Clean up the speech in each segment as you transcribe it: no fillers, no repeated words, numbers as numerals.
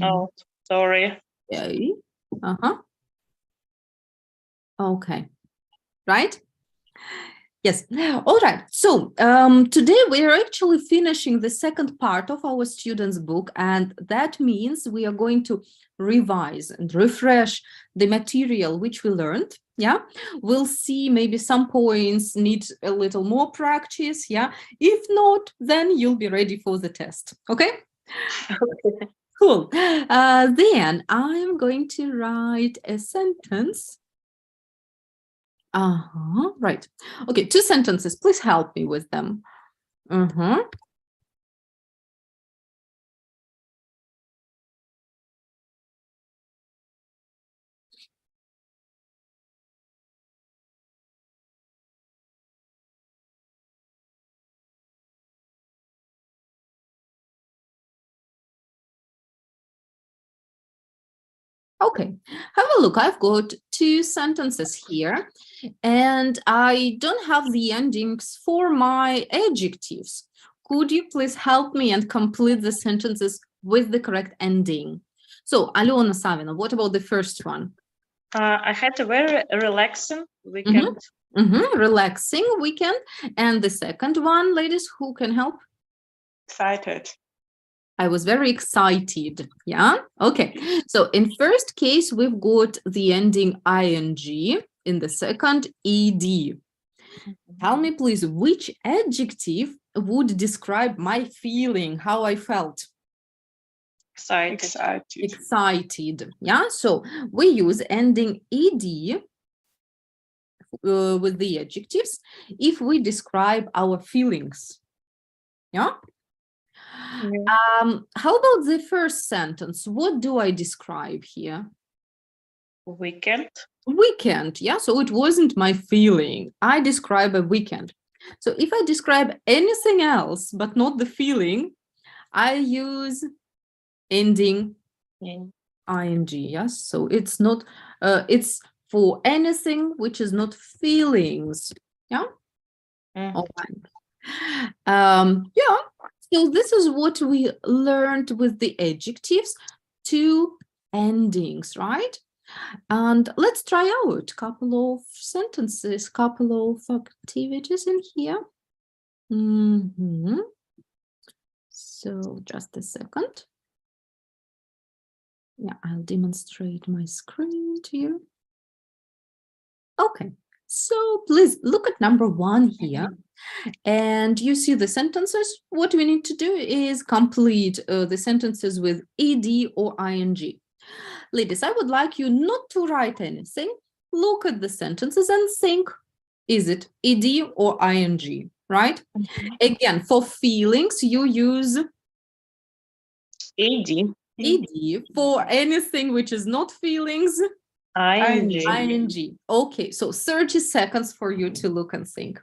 Oh, sorry. Okay. Okay. Right? Yes. All right. So today we are actually finishing the second part of our students' book, and that means we are going to revise and refresh the material which we learned. Yeah, we'll see maybe some points need a little more practice. Yeah, if not, then you'll be ready for the test. Okay. Okay. Cool. Then I'm going to write a sentence. Right. Okay, 2 sentences. Please help me with them. Okay, have a look. I've got 2 sentences here, and I don't have the endings for my adjectives. Could you please help me and complete the sentences with the correct ending? So, Alona Savina, what about the first one? I had a very relaxing weekend. Relaxing weekend. And the second one, ladies, who can help? Excited. I was very excited. Yeah. Okay. So in first case, we've got the ending ing. In the second, ed. Tell me, please, which adjective would describe my feeling, how I felt? Excited. Excited. Yeah. So we use ending ed with the adjectives if we describe our feelings. Yeah. How about the first sentence? What do I describe here? Weekend. Weekend. Yeah, so it wasn't my feeling. I describe a weekend. So if I describe anything else but not the feeling, I use ending ing. Yes, so it's not. It's for anything which is not feelings. Yeah. All right. Yeah. So this is what we learned with the adjectives, 2 endings, right? And let's try out a couple of sentences, couple of activities in here. So just a second. Yeah, I'll demonstrate my screen to you. Okay, so please look at number 1 here. And you see the sentences. What we need to do is complete the sentences with ed or ing. Ladies, I would like you not to write anything. Look at the sentences and think, is it ed or ing, right? Again, for feelings, you use ed. ed. For anything which is not feelings, ing. Okay, so 30 seconds for you to look and think.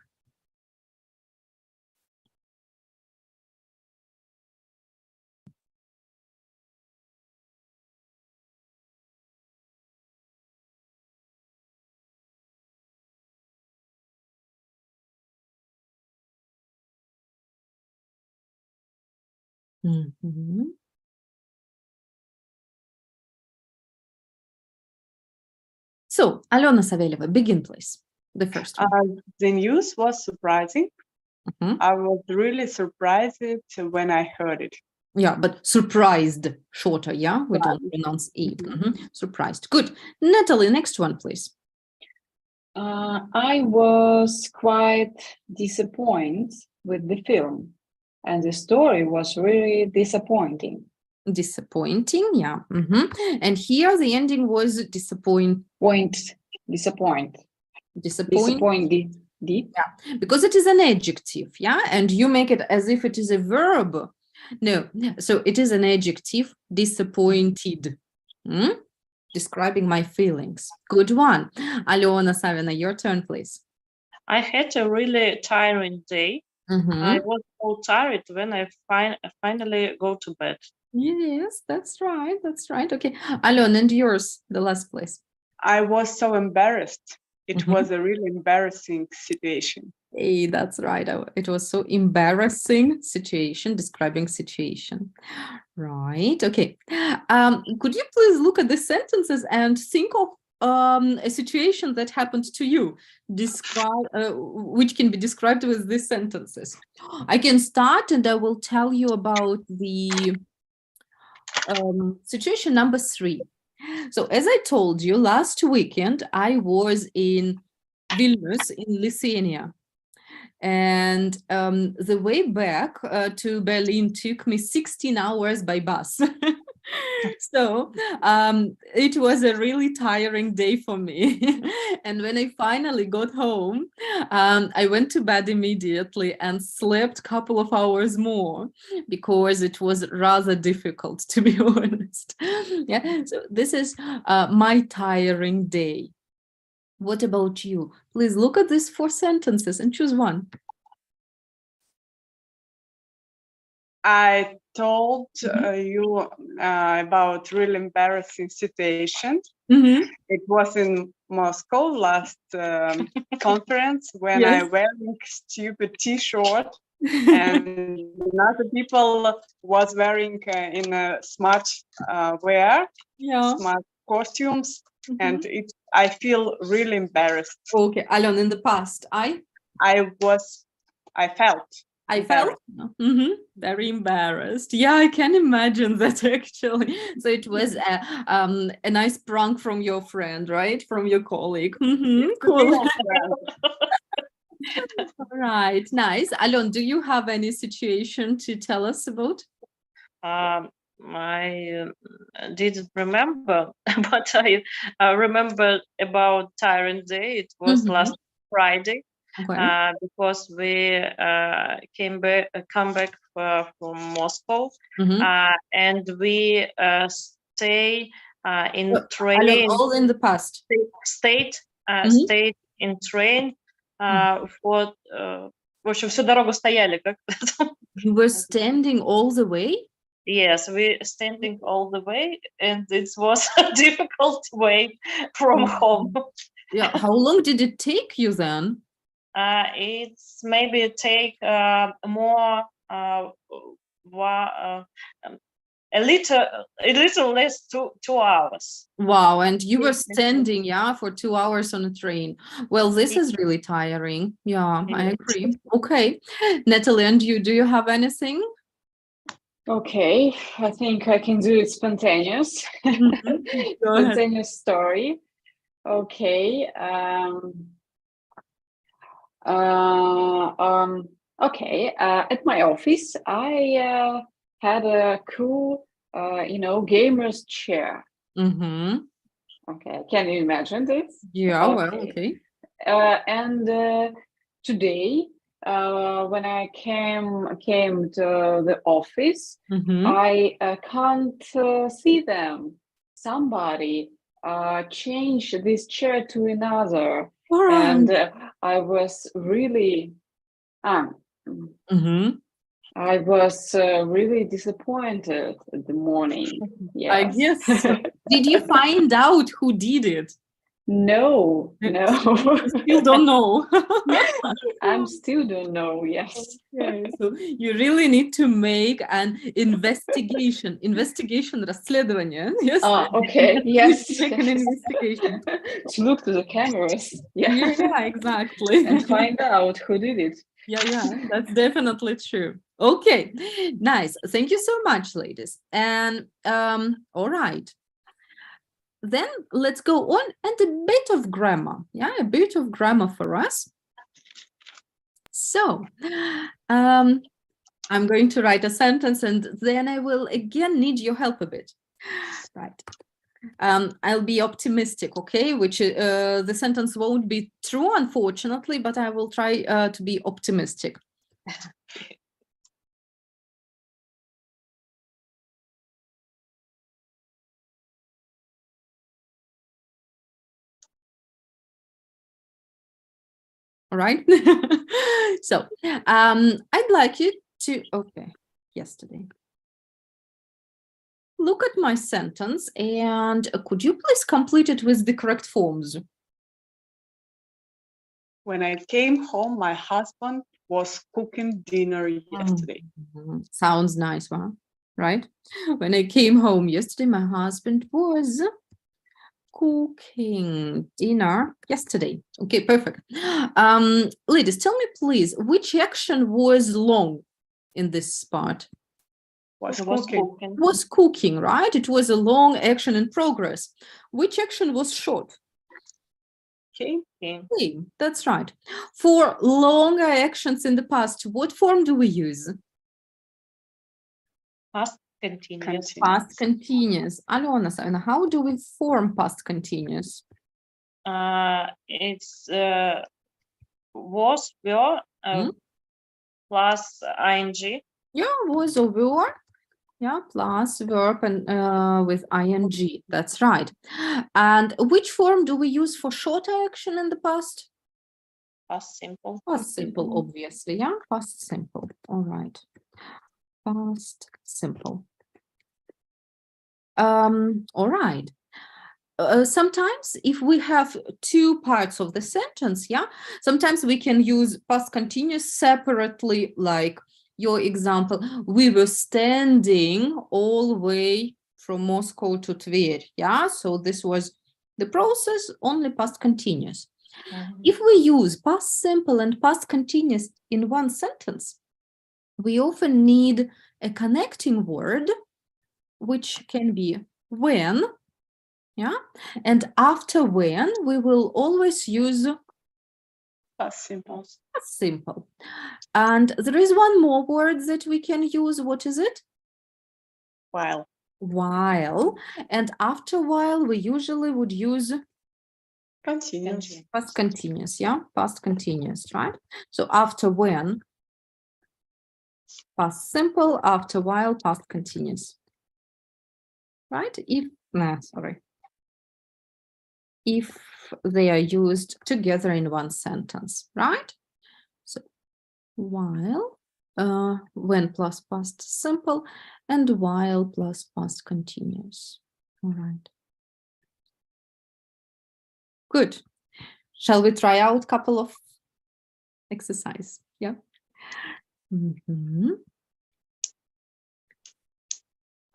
So, Alona Saveleva, begin, please. The first one. The news was surprising. I was really surprised when I heard it. Yeah, but surprised, shorter, yeah? We don't pronounce E. Surprised. Good. Natalie, next one, please. I was quite disappointed with the film, and the story was really disappointing. Disappointing, yeah. And here the ending was disappointed. Disappointed. Yeah, because it is an adjective, yeah? And you make it as if it is a verb. No, so it is an adjective, disappointed. Describing my feelings. Good one. Alona Savina, your turn, please. I had a really tiring day. I was so tired when I finally go to bed. Yes, that's right. That's right. Okay. Alona, and yours, the last place. I was so embarrassed. It was a really embarrassing situation. Hey, that's right. It was so embarrassing situation, describing situation. Right. Okay. Could you please look at the sentences and think of a situation that happened to you, describe which can be described with these sentences? I can start and I will tell you about the situation number 3. So as I told you, last weekend I was in Vilnius in Lithuania. And the way back to Berlin took me 16 hours by bus. So it was a really tiring day for me. And when I finally got home, I went to bed immediately and slept a couple of hours more because it was rather difficult, to be honest. Yeah, so this is my tiring day. What about you? Please look at these 4 sentences and choose one. I told you about really embarrassing situation. It was in Moscow last conference when Yes. I wearing stupid T-shirt and other people was wearing in a smart wear, smart costumes, and I feel really embarrassed. Okay, Alon, in the past, I felt very embarrassed. Yeah, I can imagine that actually. So it was a nice prank from your friend, right? From your colleague. Cool. Right, nice. Alon, do you have any situation to tell us about? I didn't remember, but I remember about Tyrant Day. It was last Friday. Okay. Because we come back from Moscow, and we stay in train. All in the past. Stayed in train for. В общем, всю дорогу стояли. You were standing all the way? Yes, we standing all the way, and it was a difficult way from home. Yeah. How long did it take you then? It's maybe take more a little less 2 hours. Wow, and you were standing, for 2 hours on a train. Well, this is really tiring. Yeah, I agree. Okay, Natalie, and you, do you have anything? Okay, I think I can do it spontaneous. Spontaneous story. Okay. Okay. At my office, I had a cool, gamer's chair. Okay, can you imagine this? Yeah. Okay. Well, okay. And today, when I came to the office, I can't see them. Somebody changed this chair to another, and I was really, I was really disappointed in the morning. Yes. I guess. Did you find out who did it? No. You still don't know. I still don't know. Yes. Okay, so you really need to make an investigation. Расследование. Yes. Okay. Yes. Make an investigation. To look to the cameras. Yeah, exactly. And find out who did it. Yeah, that's definitely true. Okay, nice. Thank you so much, ladies. And all right. Then let's go on and a bit of grammar. Yeah, a bit of grammar for us. So I'm going to write a sentence and then I will again need your help a bit. Right. I'll be optimistic, okay? Which the sentence won't be true, unfortunately, but I will try to be optimistic. All right. So I'd like you to, yesterday. Look at my sentence and could you please complete it with the correct forms? When I came home, my husband was cooking dinner yesterday. Sounds nice, huh? Right? When I came home yesterday, my husband was cooking dinner yesterday. Okay, perfect. Ladies, tell me please, which action was long in this part? Was cooking. Was cooking, right? It was a long action in progress. Which action was short? Came. Came, that's right. For longer actions in the past, what form do we use? Past continuous. Past continuous. Alona, how do we form past continuous? It's was, were, plus ing. Yeah, was or were. Yeah, plus verb and with ing. That's right. And which form do we use for shorter action in the past? Past simple. Past simple, obviously. Yeah, past simple. All right. Past simple. All right. Sometimes if we have two parts of the sentence, yeah, sometimes we can use past continuous separately, like your example, we were standing all the way from Moscow to Tver, yeah, so this was the process, only past continuous. If we use past simple and past continuous in one sentence, we often need a connecting word, which can be when, yeah, and after when we will always use Past simple. past simple. And there is one more word that we can use. What is it? While. While. And after while we usually would use Continuous. past continuous, yeah, past continuous, right? So after when, past simple, after while, past continuous, right? If they are used together in one sentence, right? So while, when plus past simple, and while plus past continuous. All right. Good. Shall we try out a couple of exercise? Yeah.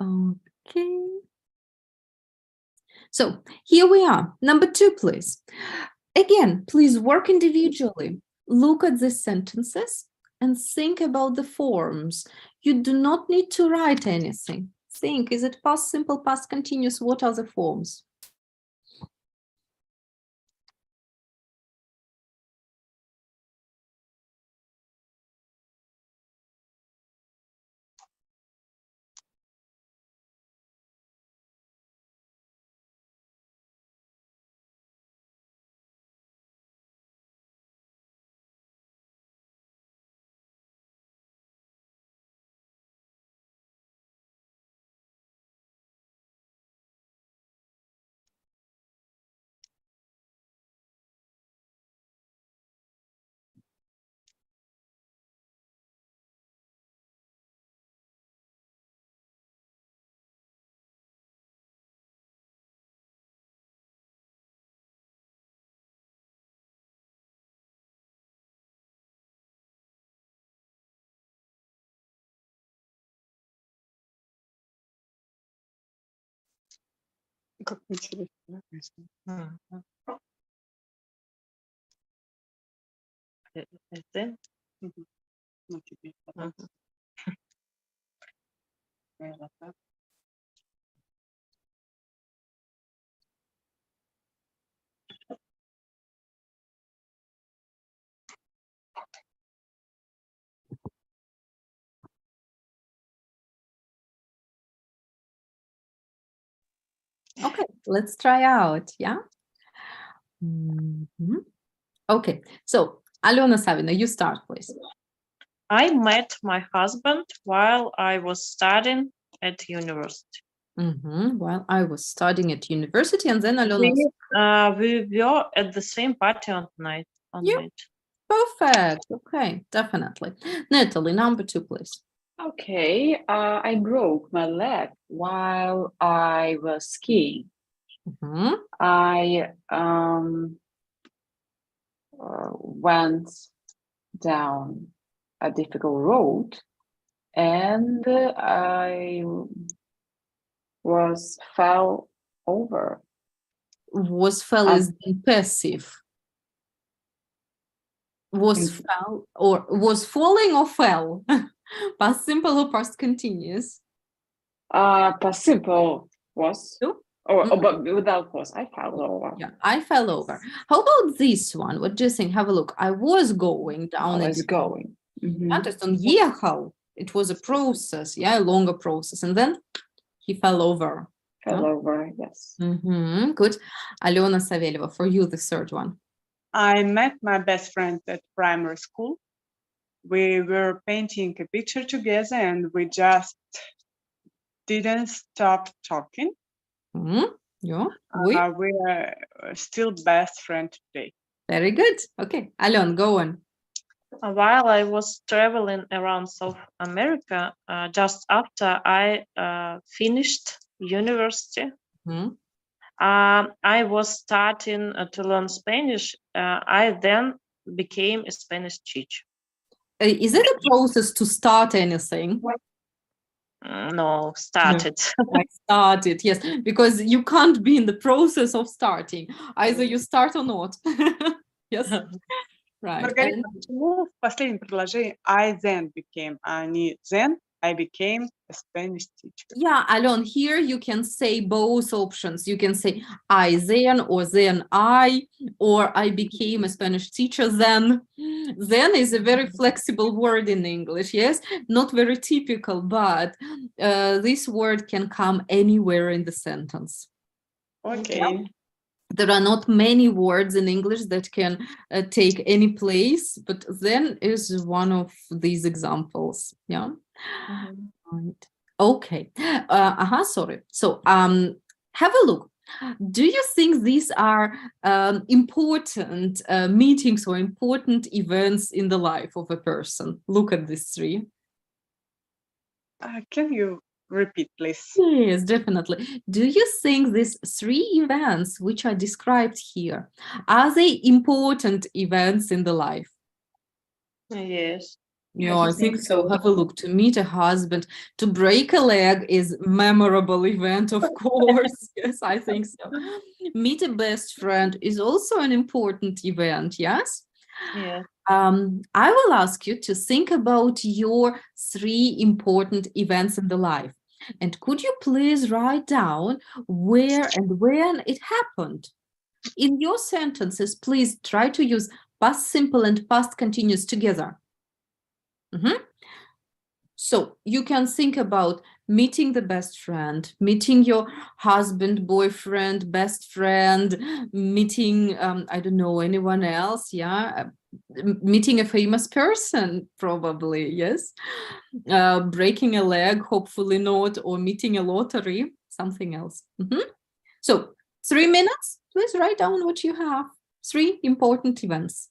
Okay. So here we are. Number 2, please. Again, please work individually. Look at the sentences and think about the forms. You do not need to write anything. Think, is it past simple, past continuous? What are the forms? Как интересно написано. Ну, теперь Okay, let's try out, yeah? Okay, so Alona Savina, you start, please. I met my husband while I was studying at university. While I was studying at university, and then Alona. We were at the same party on night. Perfect. Okay, definitely. Natalie, number 2, please. Okay, I broke my leg while I was skiing. I went down a difficult road, and I fell over. Fell is passive. Fell or was falling or fell? Past simple or past continuous? Past simple was. No? But without was. I fell over. Yeah, I fell over. How about this one? What do you think? Have a look. I was going down. I was going. Understand? Ехал. It was a process, yeah, a longer process. And then he fell over. Fell over, yes. Good. Alena Saveleva, for you, the third one. I met my best friend at primary school. We were painting a picture together and we just didn't stop talking. Yeah. We are still best friends today. Very good. Okay, Alon, go on. While I was traveling around South America, just after I finished university, I was starting to learn Spanish. I then became a Spanish teacher. Is it a process to start anything? No, started. No, I started, yes, because you can't be in the process of starting. Either you start or not. Yes. Right. Маргарита, почему в последнем предложении I then became, а не then I became a Spanish teacher? Yeah, Alon, here you can say both options. You can say I then, or then I, or I became a Spanish teacher then. Then is a very flexible word in English, yes? Not very typical, but this word can come anywhere in the sentence. Okay. Yeah? There are not many words in English that can take any place, but then is one of these examples. Yeah. Right. Okay. Sorry. So have a look. Do you think these are important meetings or important events in the life of a person? Look at these three. Can you repeat, please? Yes, definitely. Do you think these three events which are described here, are they important events in the life? Yes. Yeah, I think so. Have a look. To meet a husband, to break a leg is memorable event, of course. Yes, I think so. Meet a best friend is also an important event, yes? Yeah. I will ask you to think about your three important events in the life. And could you please write down where and when it happened? In your sentences, please try to use past simple and past continuous together. So you can think about meeting the best friend, meeting your husband, boyfriend, best friend, meeting, I don't know, anyone else, yeah, meeting a famous person, probably, yes, breaking a leg, hopefully not, or meeting a lottery, something else. So 3 minutes, please write down what you have. 3 important events.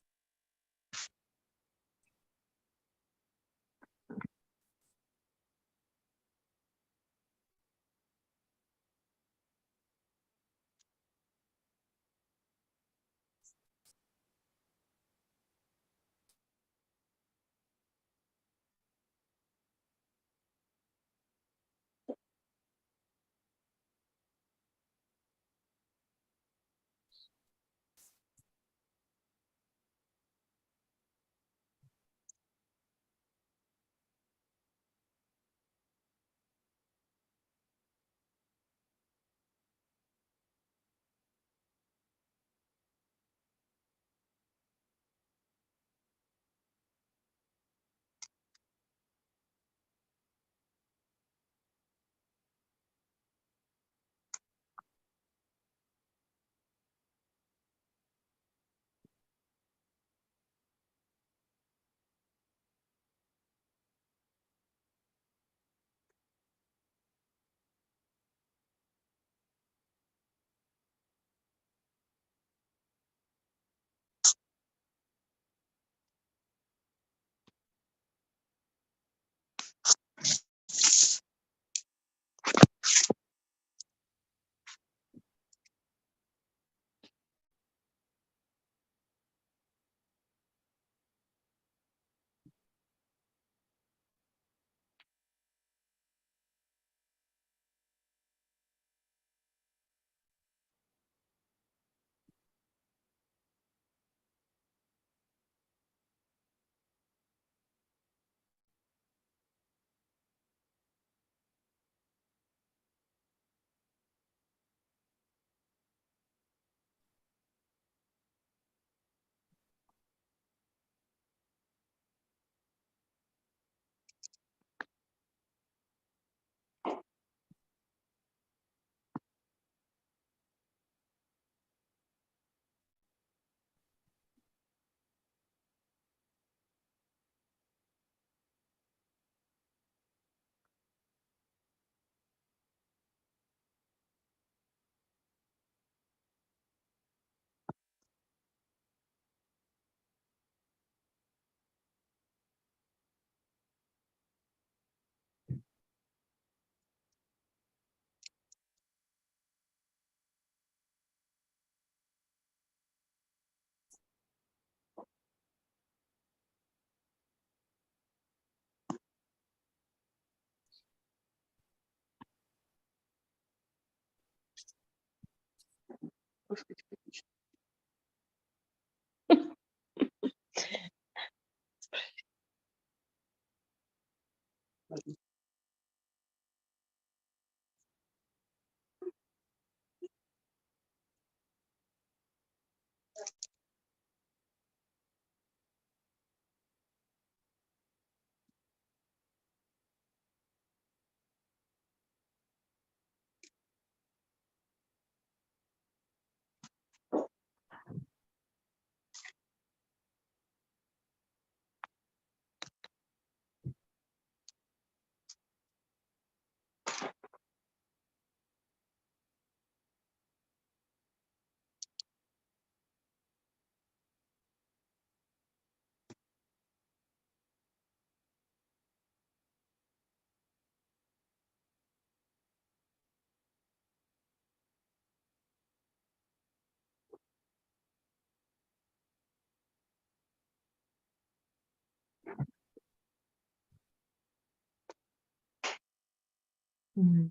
Mhm.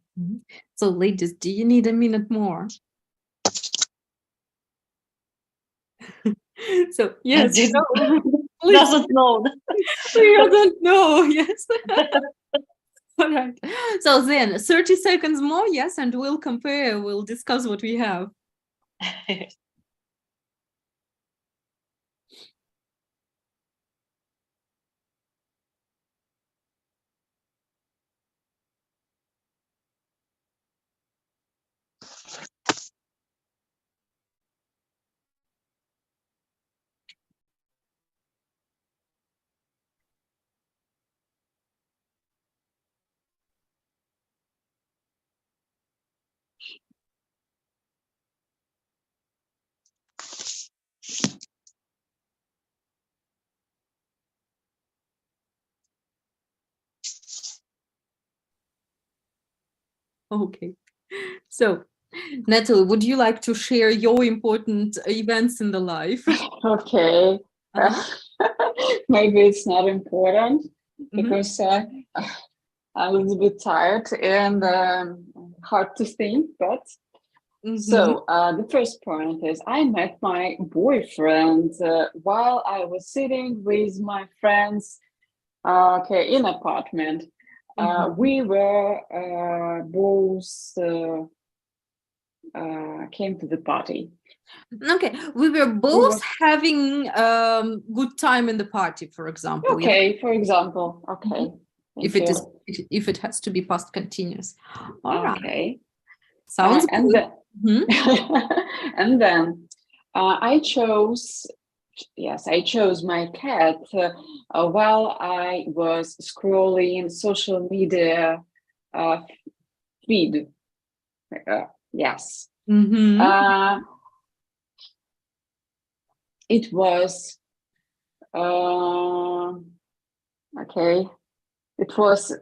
So, ladies, do you need a minute more? So, yes, please. Doesn't know. We don't know. Yes. All right. So then 30 seconds more, yes, and we'll compare, we'll discuss what we have. Okay. So, Natalie, would you like to share your important events in the life? Okay. Maybe it's not important because I'm a little bit tired and hard to think, but so the first point is I met my boyfriend while I was sitting with my friends in apartment. We were both came to the party. Okay, we were both having good time in the party, for example. Okay, yeah? for example. Okay. If it has to be past continuous. All right. Okay. Sounds good. And then I chose my cat while I was scrolling social media feed. Yes. It was okay. It was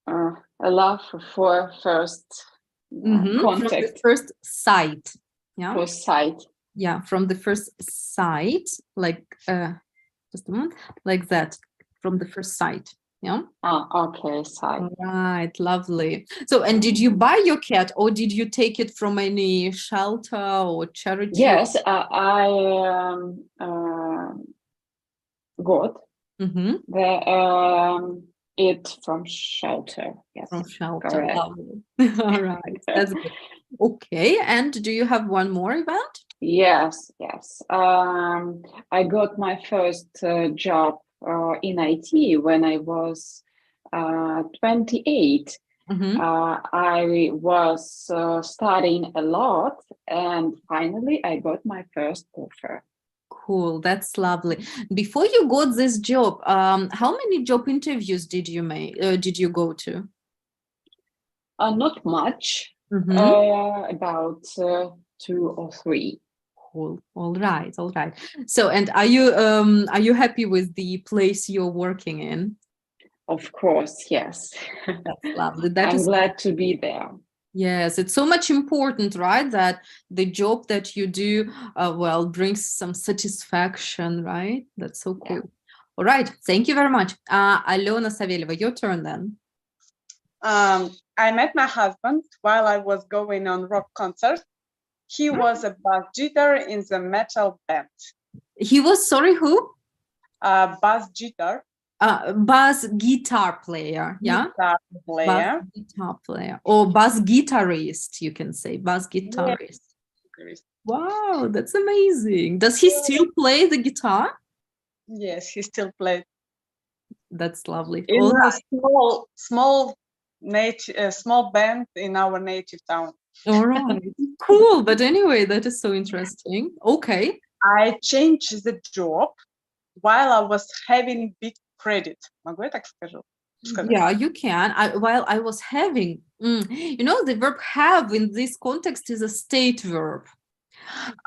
a love for first contact. From the first sight. Yeah. First sight. Yeah, from the first sight, like just a moment, like that, from the first sight. Yeah. Okay, sight. All right, lovely. So, and did you buy your cat, or did you take it from any shelter or charity? Yes, I got it from shelter. Yes, from shelter. correct. Lovely. All right, that's good. Okay, and do you have one more event? Yes. I got my first job in IT when I was 28. I was studying a lot, and finally I got my first offer. Cool, that's lovely. Before you got this job, how many job interviews did you go to? Not much, about 2 or 3. Cool. All right. So, and are you happy with the place you're working in? Of course, yes. That's lovely. I'm glad to be there. Yes, it's so much important, right? That the job that you do, brings some satisfaction, right? That's so cool. Yeah. All right. Thank you very much. Alena Saveleva, your turn then. I met my husband while I was going on rock concert. He was a bass guitar in the metal band. He was, sorry, who? Bass guitar. Bass guitar player, yeah? Guitar player. Bass guitar player. Or bass guitarist, you can say. Bass guitarist. Yes. Wow, that's amazing. Does he still play the guitar? Yes, he still plays. That's lovely. In a small band in our native town. All right. Cool. But anyway, that is so interesting. Okay. I changed the job while I was having big credit. Могу я так скажу? Yeah, you can. While I was having, you know, the verb have in this context is a state verb.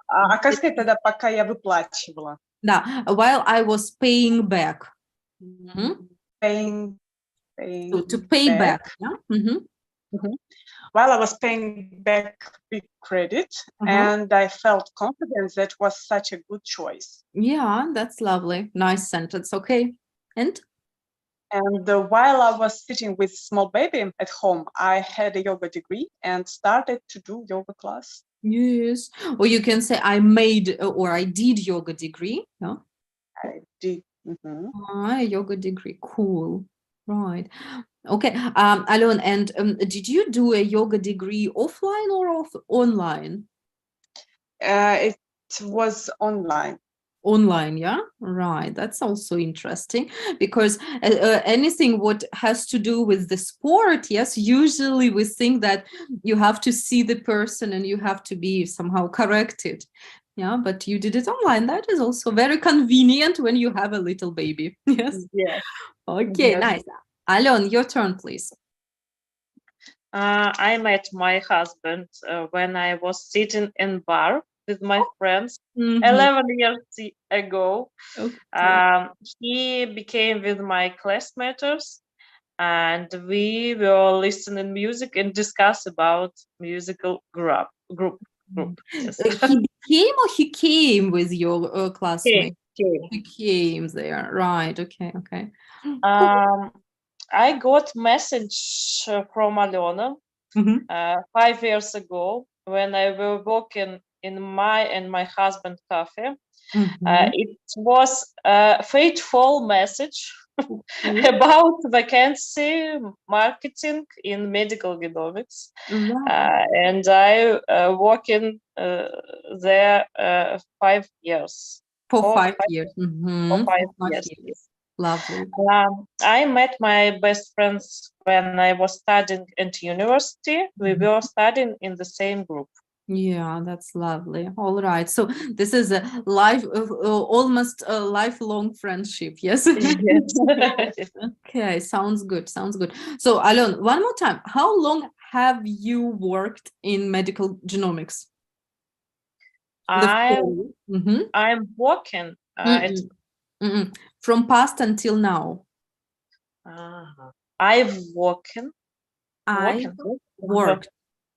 А как сказать тогда, пока я выплачивала? Да, while I was paying back. Paying to pay back. Yeah? While I was paying back big credit, and I felt confident that was such a good choice. Yeah, that's lovely. Nice sentence. Okay. And while I was sitting with small baby at home, I had a yoga degree and started to do yoga class. Yes. Or you can say I made or I did yoga degree. Yeah. I did. Yoga degree. Cool. Right. Okay. Alon, and did you do a yoga degree offline or online? It was online. Online, yeah, right. That's also interesting because anything what has to do with the sport, yes, usually we think that you have to see the person and you have to be somehow corrected. Yeah, but you did it online. That is also very convenient when you have a little baby. Yes. Yes. Okay, yes. Nice. Alon, your turn, please. I met my husband when I was sitting in bar with my friends 11 years ago. Okay. He became with my classmates and we were listening music and discuss about musical group. Yes. He became or he came with your classmate? He came there. Right. Okay. Okay. I got message from Alona 5 years ago when I were working in my and my husband cafe. It was a fateful message about vacancy marketing in medical genomics, and I working there 5 years. For 5 years. For 5 years. Lovely. I met my best friends when I was studying at university. We were studying in the same group. Yeah, that's lovely. All right. So this is a life, almost a lifelong friendship. Yes. Yes. Okay. Sounds good. Sounds good. So Alon, one more time. How long have you worked in medical genomics? I'm working. From past until now. I've worked.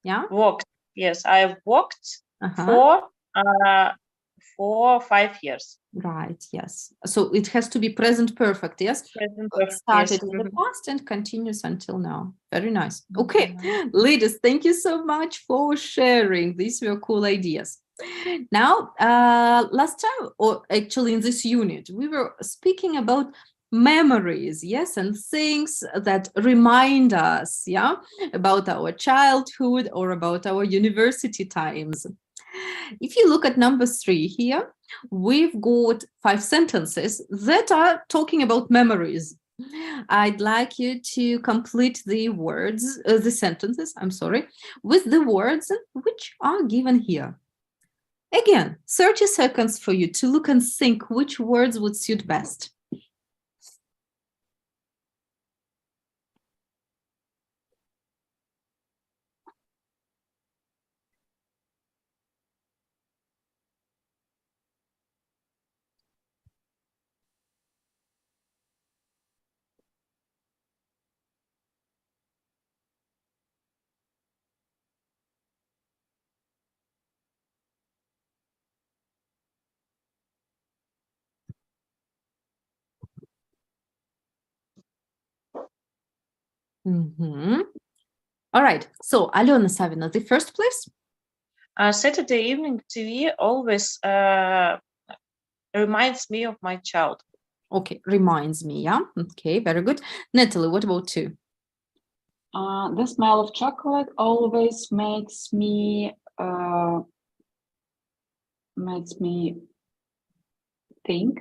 Yeah. Worked. Yes, I've worked for 5 years. Right. Yes. So it has to be present perfect. Yes. Present perfect. Started in the past and continues until now. Very nice. Okay, ladies, thank you so much for sharing. These were cool ideas. Now, last time, or actually in this unit, we were speaking about memories, yes, and things that remind us, yeah, about our childhood or about our university times. If you look at number 3 here, we've got 5 sentences that are talking about memories. I'd like you to complete the words, the sentences, I'm sorry, with the words which are given here. Again, 30 seconds for you to look and think which words would suit best. All right. So, Alona Savina, the first, please. Saturday evening TV always reminds me of my childhood. Okay, reminds me, yeah? Okay, very good. Natalie, what about you? The smell of chocolate always makes me think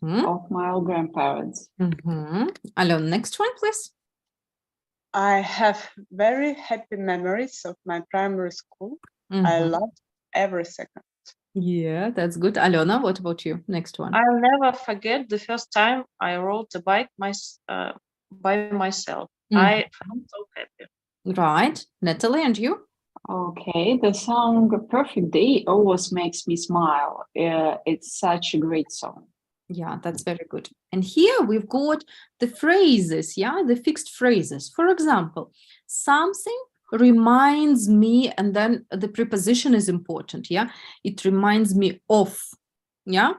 of my old grandparents. Alon, next one, please. I have very happy memories of my primary school. I love every second. Yeah, that's good. Alona, what about you? Next one. I'll never forget the first time I rode a bike by myself. I felt so happy. Right. Natalie, and you? Okay, the song Perfect Day always makes me smile. It's such a great song. Yeah, that's very good. And here we've got the phrases, yeah, the fixed phrases. For example, something reminds me, and then the preposition is important, yeah? It reminds me of, yeah?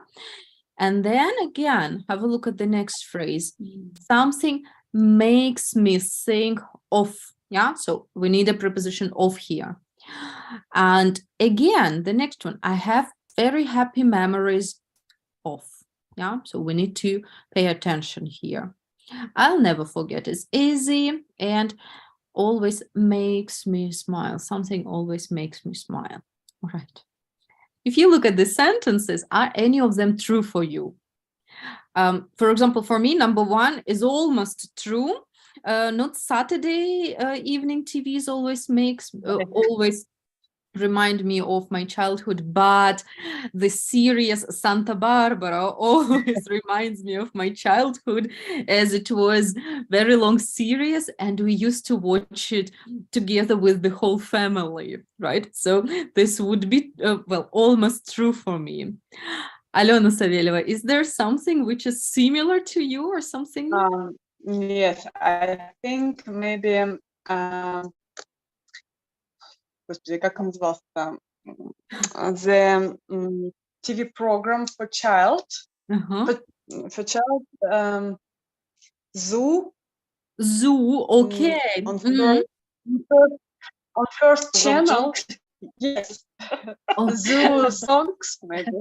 And then again, have a look at the next phrase. Something makes me think of, yeah? So we need a preposition of here. And again, the next one, I have very happy memories of. Yeah, so we need to pay attention here. I'll never forget. It's easy and always makes me smile. Something always makes me smile. All right. If you look at the sentences, are any of them true for you? For example, for me, number one is almost true. Not Saturday evening TVs always remind me of my childhood, but the series Santa Barbara always reminds me of my childhood, as it was very long series and we used to watch it together with the whole family, right? So this would be, well, almost true for me. Alona Saveleva, is there something which is similar to you or something? Yes, I think maybe Господи, как он назывался? The TV program for child. For child, Zoo. Zoo, okay. On first channel. Yes. Zoo songs, maybe.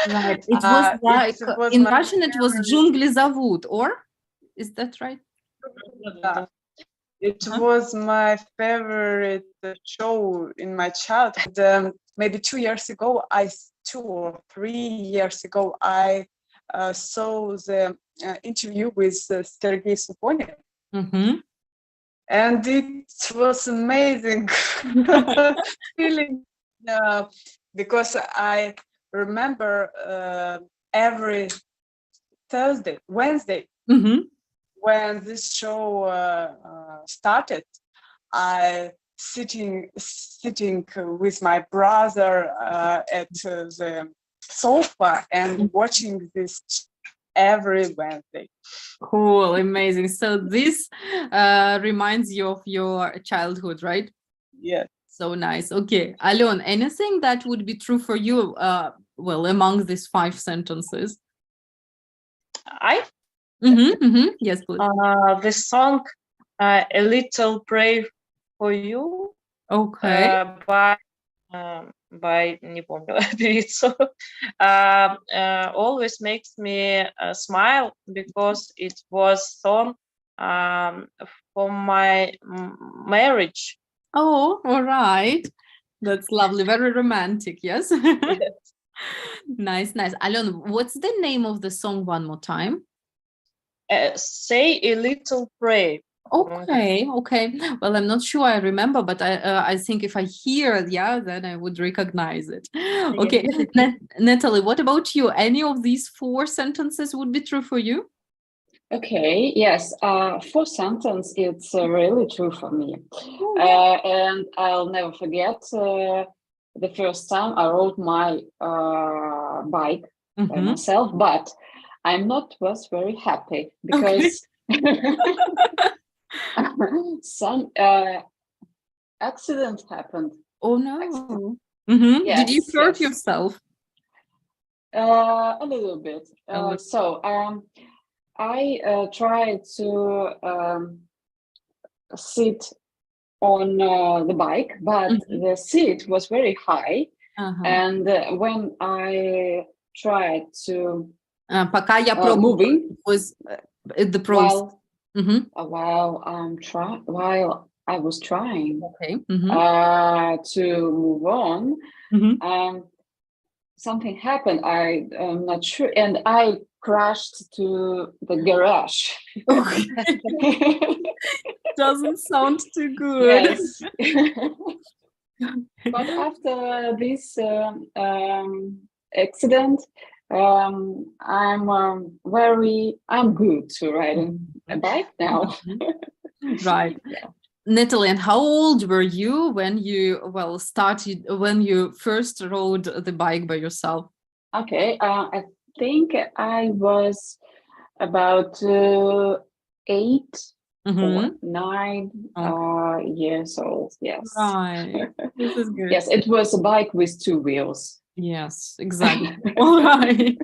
Right. It was like, in Russian, it was Джунгли зовут, or? Is that right? It was my favorite show in my childhood. Maybe 2 years ago, 2 or 3 years ago, I saw the interview with Sergei Suponin. And it was amazing feeling because I remember every Wednesday, when this show started, I sitting with my brother at the sofa and watching this every Wednesday. Cool, amazing. So this reminds you of your childhood, right? Yes. So nice. Okay, Alon, anything that would be true for you, well, among these 5 sentences? Yes, please. The song A Little Prayer for You. Okay. By не помню певицу. Always makes me smile because it was song for my marriage. Oh, all right. That's lovely. Very romantic. Yes. Yes. Nice, nice. Alon, what's the name of the song one more time? Say a Little Prayer. Okay, okay. Well, I'm not sure I remember, but I think if I hear, yeah, then I would recognize it. Okay, Natalie, what about you? Any of these 4 sentences would be true for you? Okay, yes, 4 sentences, it's really true for me. And I'll never forget the first time I rode my bike by myself, but I'm not was very happy because some accident happened. Oh no. Yes, did you hurt yourself? A little bit. So I tried to sit on the bike, but the seat was very high. And when I tried to пока я пробовала, moving, was the process. While I was trying to move on, something happened. I'm not sure, and I crashed to the garage. Doesn't sound too good. Yes. But after this accident, I'm good to riding a bike now. Right. Yeah. Natalie, and how old were you when you when you first rode the bike by yourself? Okay, I think I was about 8 or 9 years old. Yes. Right. This is good. Yes, it was a bike with 2 wheels. Yes, exactly. All right.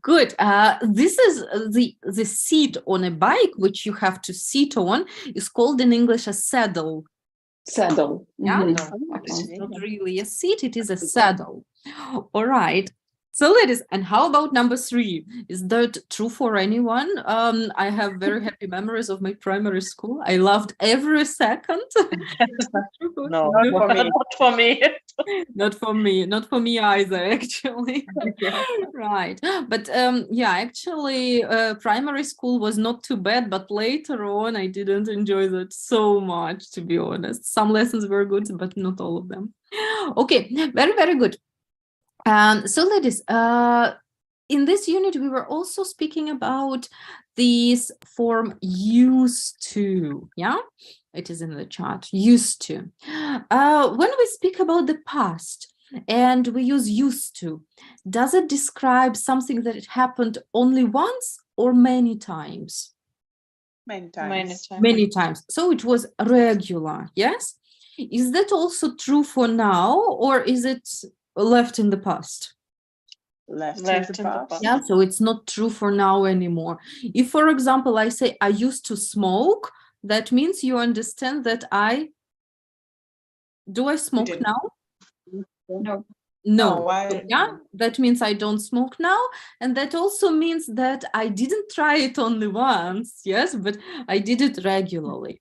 Good. This is the seat on a bike which you have to sit on is called in English a saddle. Saddle. Yeah, it's not really a seat, it is a saddle. All right. So ladies, and how about number 3? Is that true for anyone? I have very happy memories of my primary school. I loved every second. No, not for me. Not for me. Not for me either, actually. Right. But actually, primary school was not too bad, but later on, I didn't enjoy that so much, to be honest. Some lessons were good, but not all of them. Okay, very, very good. So ladies, in this unit, we were also speaking about this form used to, yeah? It is in the chat, used to. When we speak about the past and we use used to, does it describe something that it happened only once or many times? Many times. Many times. So it was regular, yes? Is that also true for now, or is it left in the past? Left in the past. Yeah, so it's not true for now anymore. If, for example, I say I used to smoke, that means you understand that do I smoke now? No. Yeah, that means I don't smoke now. And that also means that I didn't try it only once, yes, but I did it regularly.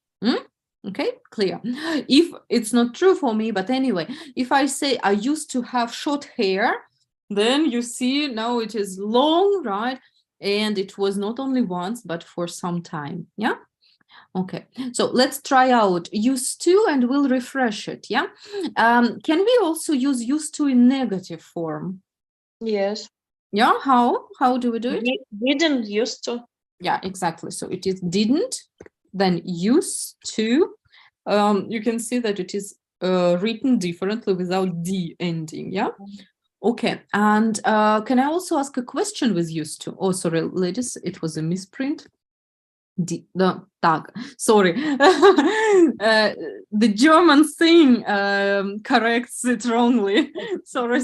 Okay, clear. If it's not true for me, but anyway, if I say I used to have short hair, then you see now it is long, right? And it was not only once, but for some time. Yeah. Okay, so let's try out used to and we'll refresh it. Yeah. Can we also use used to in negative form? Yes. Yeah. How do we do it? Didn't used to. Yeah, exactly. So it is didn't, then used to. You can see that it is written differently without D ending. Yeah. Okay. And can I also ask a question with used to? Oh, sorry, ladies, it was a misprint. Sorry. The German thing corrects it wrongly. Sorry.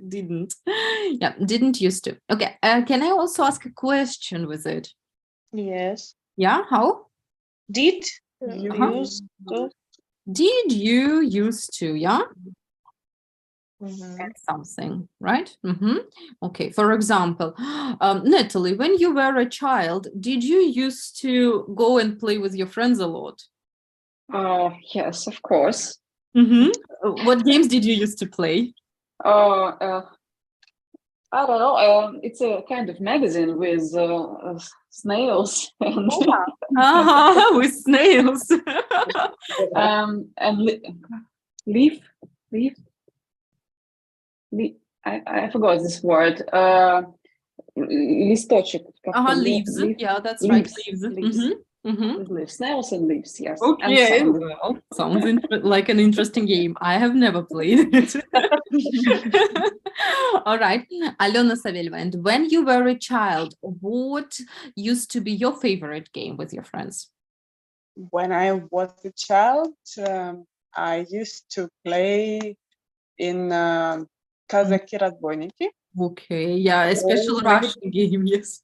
Didn't. Yeah, didn't used to. Okay. Can I also ask a question with it? Yes. Yeah, how? Did you used to? Did you used to, yeah? Something, right? Okay, for example, Natalie, when you were a child, did you used to go and play with your friends a lot? Yes, of course. What games did you used to play? I don't know. It's a kind of magazine with snails and with snails. And leaf. I forgot this word. Листочек. Leaves. Yeah, that's right. Leaves. Leaves. Snails and leaves, yes. Okay, well, sounds like an interesting game. I have never played it. All right, Alona Savelva, and when you were a child, what used to be your favorite game with your friends? When I was a child, I used to play in Казаки-разбойники. Okay, yeah, a special Russian game, yes.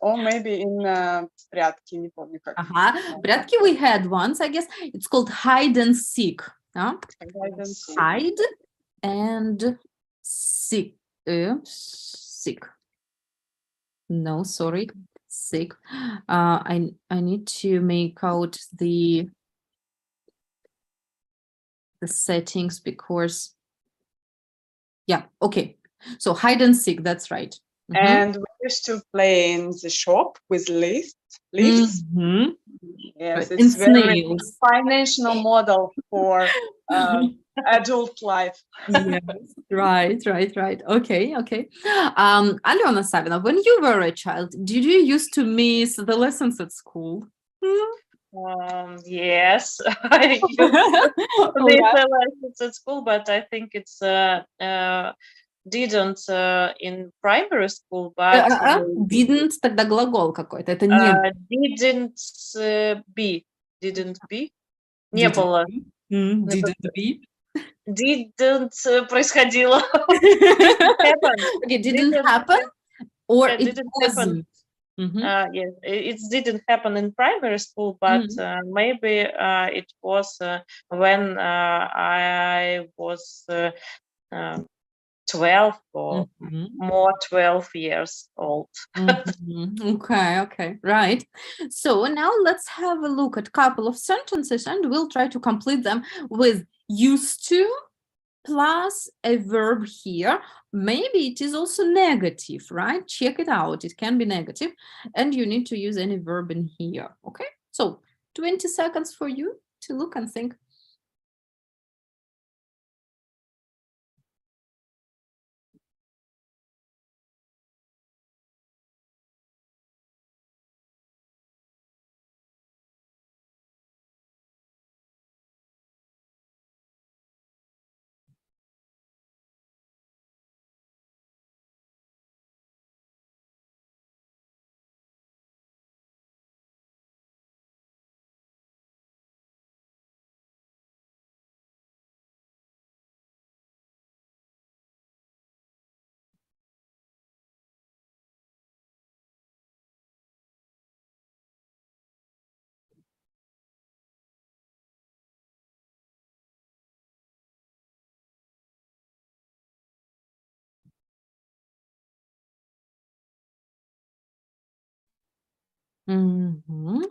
Or maybe in прятки, не помню как. Прятки we had once, I guess. It's called hide and seek. Hide and seek. Seek. No, sorry. Seek. I need to make out the settings because yeah, okay. So hide and seek, that's right. And we used to play in the shop with lifts. Yes, it's very financial model for adult life. Yes, right. Okay. Alyona Savina, when you were a child, did you used to miss the lessons at school? Yes, I used to miss the lessons at school, but I think it's didn't in primary school, but didn't тогда глагол какой-то, это не didn't be, не было. Didn't be. Didn't происходило. Okay, didn't happen or it wasn't. Yes, it didn't happen in primary school, but maybe it was when I was 12 or more 12 years old. Okay, right. So now let's have a look at a couple of sentences and we'll try to complete them with used to plus a verb here. Maybe it is also negative, right? Check it out. It can be negative and you need to use any verb in here. Okay, so 20 seconds for you to look and think.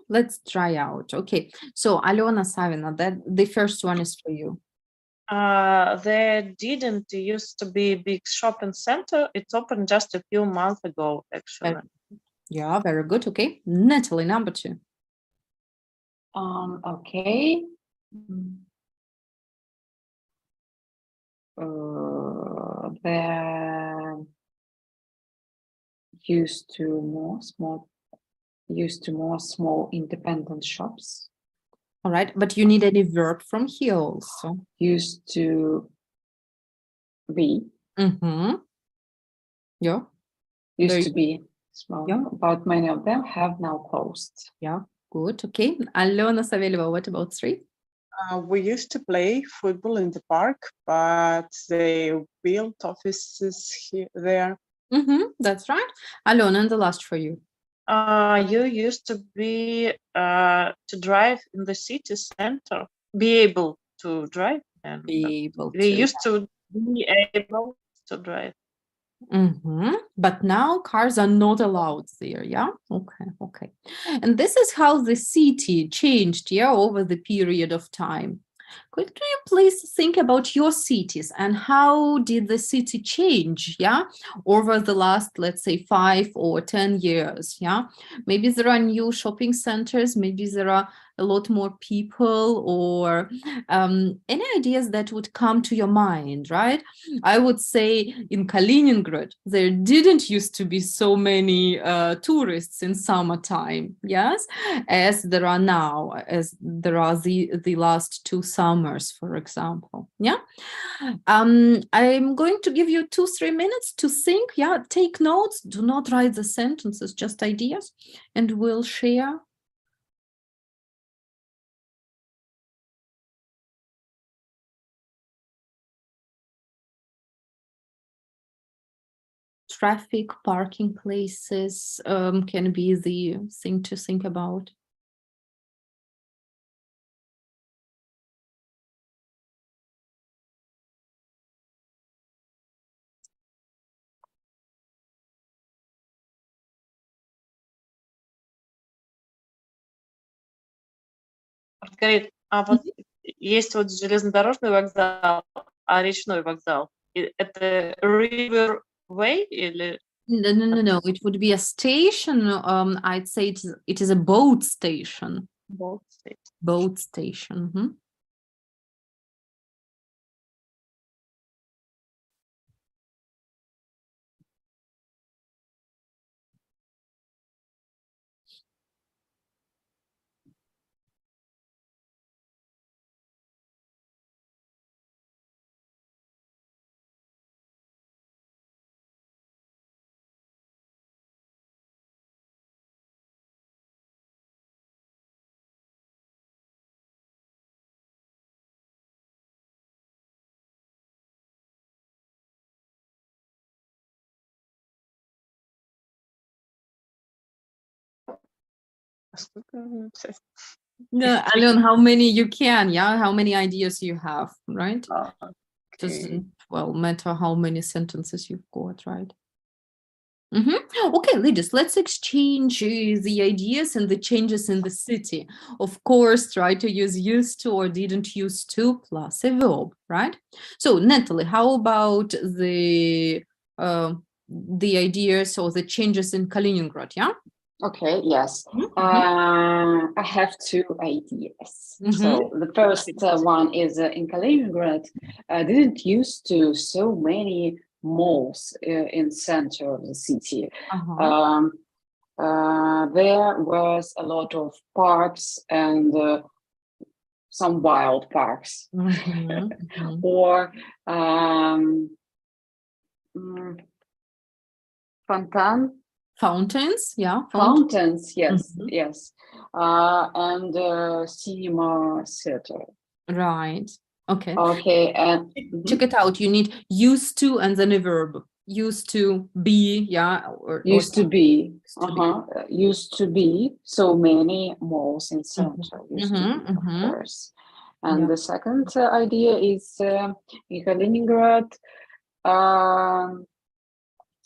Let's try out. Okay, so Alyona Savina, that the first one is for you. There didn't used to be a big shopping center. It's opened just a few months ago, actually. Yeah, very good. Okay, Natalie, number 2. Okay. There used to more small independent shops. All right, but you need any verb from here also. Used to be. Yeah. Used to be small, but many of them have now closed. Yeah, good. Okay. Alyona Saveleva, what about 3? We used to play football in the park, but they built offices there. That's right. Alyona, and the last for you. You used to be to drive in the city center, be able to drive, and we used to be able to drive. But now cars are not allowed there, yeah? Okay. And this is how the city changed, over the period of time. Could you please think about your cities and how did the city change, over the last, let's say, 5 or 10 years, Maybe there are new shopping centers, maybe there are a lot more people, or any ideas that would come to your mind, right? I would say in Kaliningrad, there didn't used to be so many tourists in summertime, yes, as there are now, as there are the last 2 summers, for example, I'm going to give you 2-3 minutes to think, take notes, do not write the sentences, just ideas, and we'll share. traffic, parking places can be the thing to think about. Маргарита, а вот есть вот железнодорожный вокзал, а речной вокзал. Это River Way или? No. It would be a station. I'd say it is a boat station. Boat station. Boat station. Mm-hmm. No, Alon, how many you can, yeah? How many ideas you have, right? Okay. Doesn't, well, matter how many sentences you've got, right? Mm-hmm. Okay, ladies, let's exchange the ideas and the changes in the city. Of course, try to use used to or didn't use to plus a verb, right? So, Natalie, how about the ideas or the changes in Kaliningrad, yeah? Okay, yes. Mm-hmm. I have two ideas. Mm-hmm. So the first one is in Kaliningrad, didn't used to so many malls in center of the city. Uh-huh. There was a lot of parks and some wild parks. Mm-hmm. Or Fountains, yeah. Fountains, yes, Mm-hmm. yes. And cinema theater. Right. Okay. Okay, and check it out. You need used to and then a verb. Used to be, yeah. Used to be. be. Used to be so many malls in center. Used to be, of course. And the second idea is in Kaliningrad,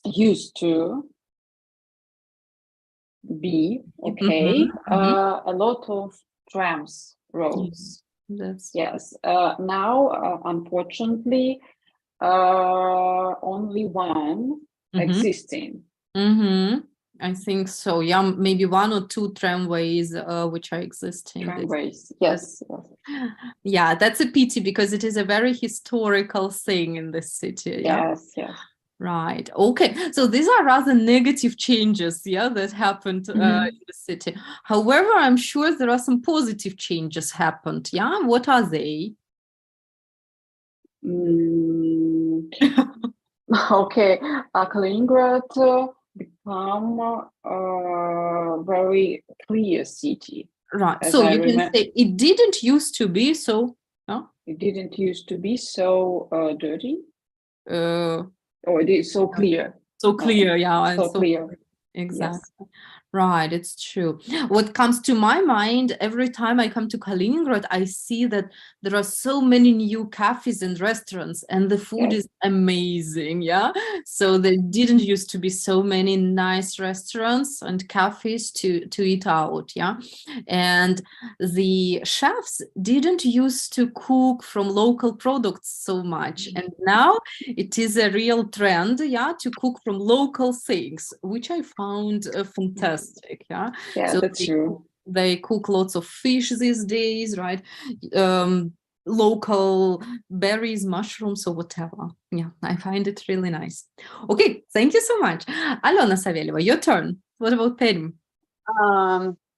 used to be, okay, a lot of trams, roads. Yes. Now, unfortunately, only one existing. I think so. Yeah, maybe one or two tramways which are existing. Tramways, yes. Yeah, that's a pity because it is a very historical thing in this city. Yes, yes. Right. Okay. So these are rather negative changes, yeah, that happened in the city. However, I'm sure there are some positive changes happened. Yeah. What are they? Okay. Kaliningrad become a very clear city. Right. So you can say it didn't used to be so. It didn't used to be so dirty. Or it is so clear. So clear, yeah. So clear. Exactly. Yes. Right, it's true. What comes to my mind every time I come to Kaliningrad, I see that there are so many new cafes and restaurants and the food is amazing, yeah? So there didn't used to be so many nice restaurants and cafes to eat out, yeah? And the chefs didn't used to cook from local products so much. And now it is a real trend, yeah, to cook from local things, which I found fantastic. Yeah, so that's true. They cook lots of fish these days, right? Local berries, mushrooms, or whatever. Yeah, I find it really nice. Okay, thank you so much. Alona Saveleva, your turn. What about Perim?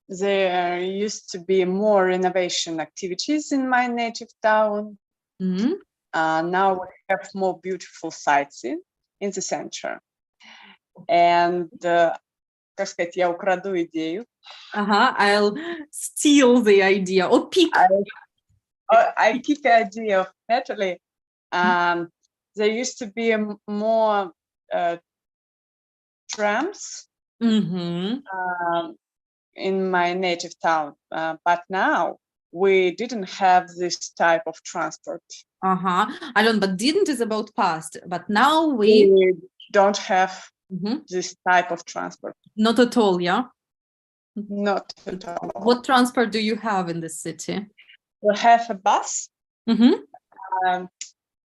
There used to be more renovation activities in my native town. Now we have more beautiful sites in the center. And как сказать, я украду идею. I'll steal the idea or pick. I pick the idea of Natalie. There used to be more trams in my native town, but now we didn't have this type of transport. I don't, but didn't is about past, but now we don't have this type of transport. Not at all, yeah? Not at all. What transport do you have in the city? We have a bus.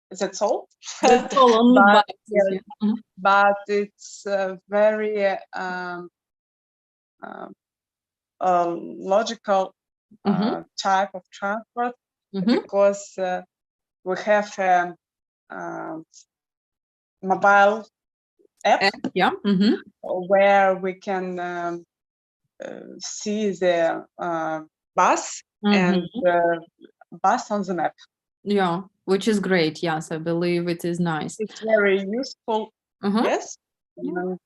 That's all. That's all, only buses, but it's very logical type of transport because we have a mobile app where we can see the bus and the bus on the map. Yeah, which is great. Yes, I believe it is nice. It's very useful. Yes. And,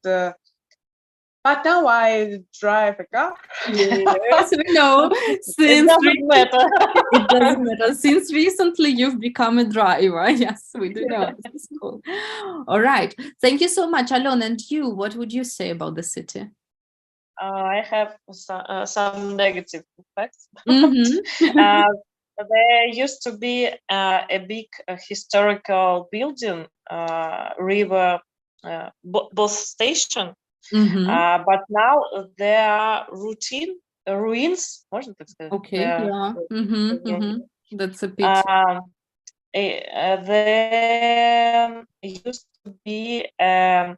but now I drive a car. Yes, we know. Since it doesn't matter. Since recently you've become a driver. Yes, we do know. This is cool. All right. Thank you so much, Alona. And you, what would you say about the city? I have some negative effects. There used to be a big historical building, river bus station. But now there are ruins. Okay, yeah. That's a pity. There used to be a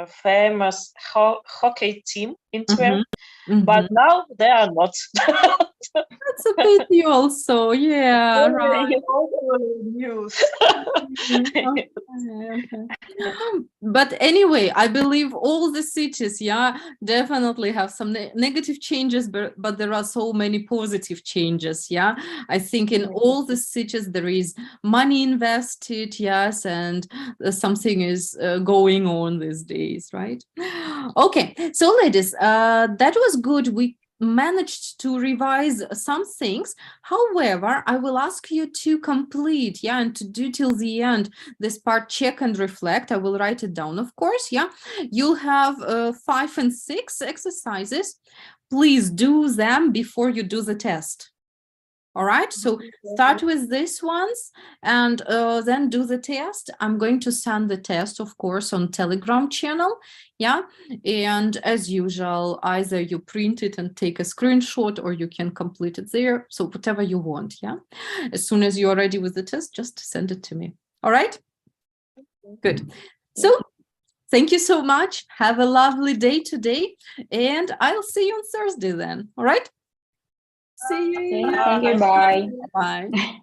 famous hockey team in Tver, but now they are not. That's a pity also, yeah, right. News. But anyway, I believe all the cities, definitely have some negative changes, but there are so many positive changes, I think in all the cities there is money invested, yes, and something is going on these days, right? Okay, so ladies, that was good. We managed to revise some things. However, I will ask you to complete, and to do till the end this part, check and reflect. I will write it down, of course, You'll have 5 and 6 exercises. Please do them before you do the test. All right, so start with these ones and then do the test. I'm going to send the test, of course, on Telegram channel. And as usual, either you print it and take a screenshot or you can complete it there. So whatever you want. As soon as you're ready with the test, just send it to me. All right, good. So thank you so much. Have a lovely day today. And I'll see you on Thursday then. All right. See you. Thank you. Bye. Bye.